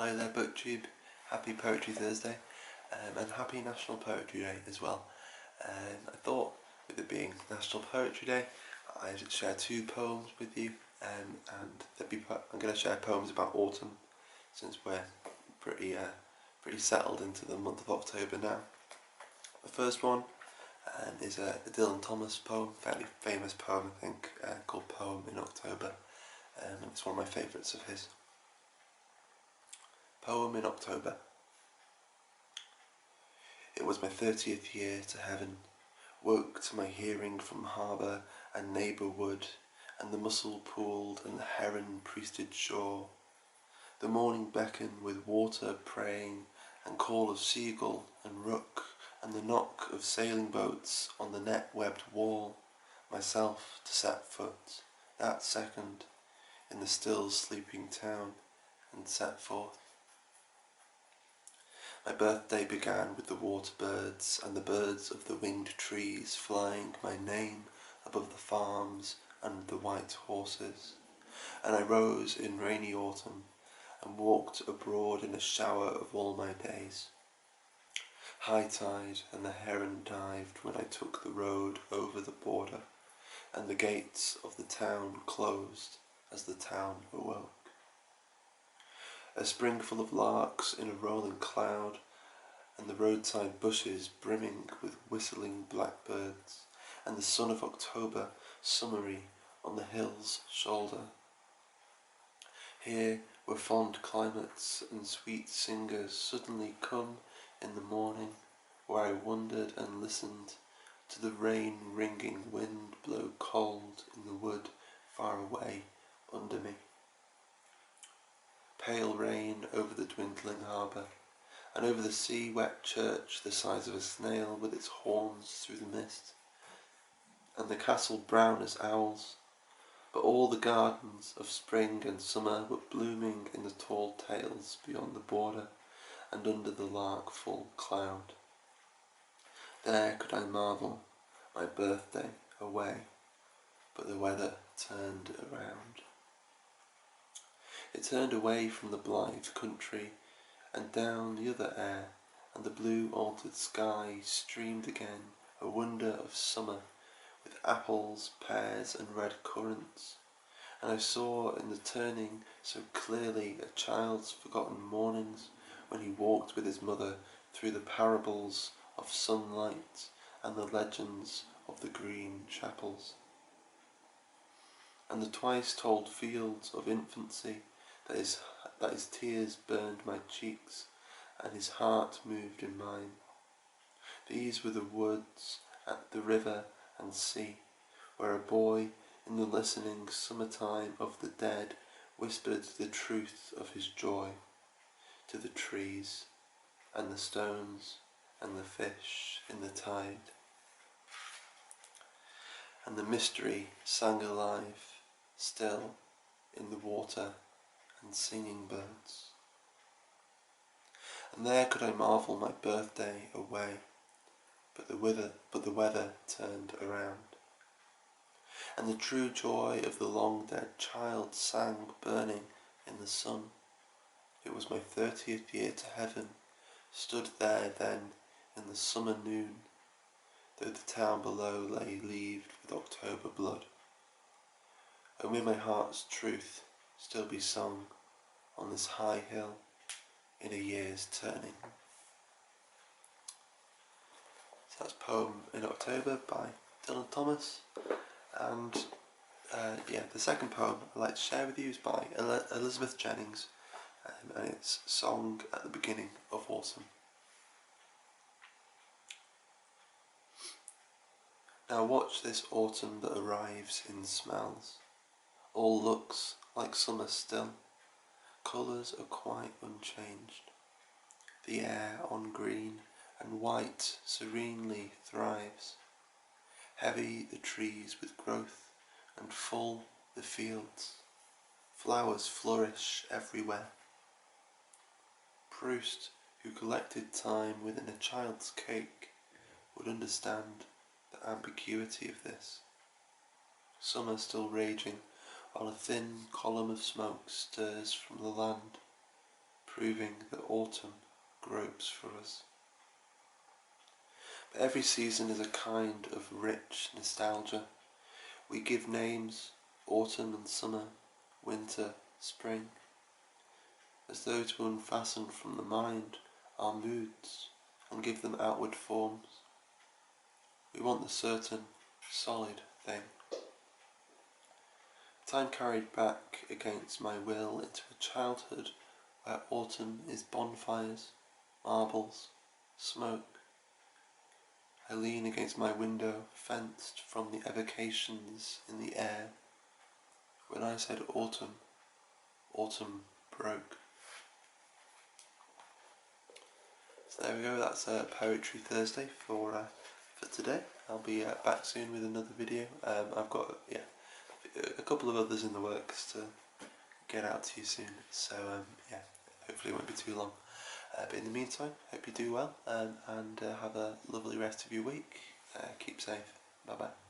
Hello there BookTube, happy Poetry Thursday and happy National Poetry Day as well. I thought with it being National Poetry Day I'd share two poems with you and I'm going to share poems about autumn since we're pretty settled into the month of October now. The first one is a Dylan Thomas poem, fairly famous poem I think, called Poem in October, and it's one of my favourites of his. Poem in October. It was my 30th year to heaven, woke to my hearing from harbour and neighbour wood, and the mussel pooled and the heron priested shore. The morning beckoned with water praying, and call of seagull and rook, and the knock of sailing boats on the net-webbed wall, myself to set foot, that second, in the still sleeping town, and set forth. My birthday began with the water birds and the birds of the winged trees flying my name above the farms and the white horses, and I rose in rainy autumn and walked abroad in a shower of all my days. High tide and the heron dived when I took the road over the border, and the gates of the town closed as the town awoke. A spring full of larks in a rolling cloud, and the roadside bushes brimming with whistling blackbirds, and the sun of October summery on the hill's shoulder. Here were fond climates and sweet singers suddenly come in the morning, where I wandered and listened to the rain-ringing wind blow cold in the wood far away under me. Pale rain over the dwindling harbour, and over the sea-wet church the size of a snail with its horns through the mist, and the castle brown as owls, but all the gardens of spring and summer were blooming in the tall tales beyond the border and under the lark-full cloud. There could I marvel my birthday away, but the weather turned around. It turned away from the blithe country and down the other air, and the blue altered sky streamed again, a wonder of summer, with apples, pears and red currants, and I saw in the turning so clearly a child's forgotten mornings when he walked with his mother through the parables of sunlight and the legends of the green chapels, and the twice told fields of infancy that his tears burned my cheeks and his heart moved in mine. These were the woods at the river and sea, where a boy in the listening summertime of the dead whispered the truth of his joy to the trees and the stones and the fish in the tide. And the mystery sang alive still in the water and singing birds. And there could I marvel my birthday away, but the weather turned around, and the true joy of the long dead child sang burning in the sun. It was my 30th year to heaven, stood there then in the summer noon, though the town below lay leaved with October blood. And may my heart's truth still be sung on this high hill in a year's turning. So that's Poem in October by Dylan Thomas, and the second poem I'd like to share with you is by Elizabeth Jennings, and it's Song at the Beginning of Autumn. Now watch this autumn that arrives in smells. All looks like summer still. Colours are quite unchanged. The air on green and white serenely thrives. Heavy the trees with growth and full the fields. Flowers flourish everywhere. Proust, who collected time within a child's cake, would understand the ambiguity of this. Summer still raging, while a thin column of smoke stirs from the land. proving that autumn gropes for us. But every season is a kind of rich nostalgia. We give names, autumn and summer, winter, spring, as though to unfasten from the mind our moods and give them outward forms. We want the certain, solid thing. But I'm carried back against my will into a childhood where autumn is bonfires, marbles, smoke. I lean against my window, fenced from the evocations in the air. When I said autumn, autumn broke. So there we go, that's Poetry Thursday for today. I'll be back soon with another video. I've got a couple of others in the works to get out to you soon, so hopefully it won't be too long. But in the meantime, hope you do well, and have a lovely rest of your week. Keep safe. Bye bye.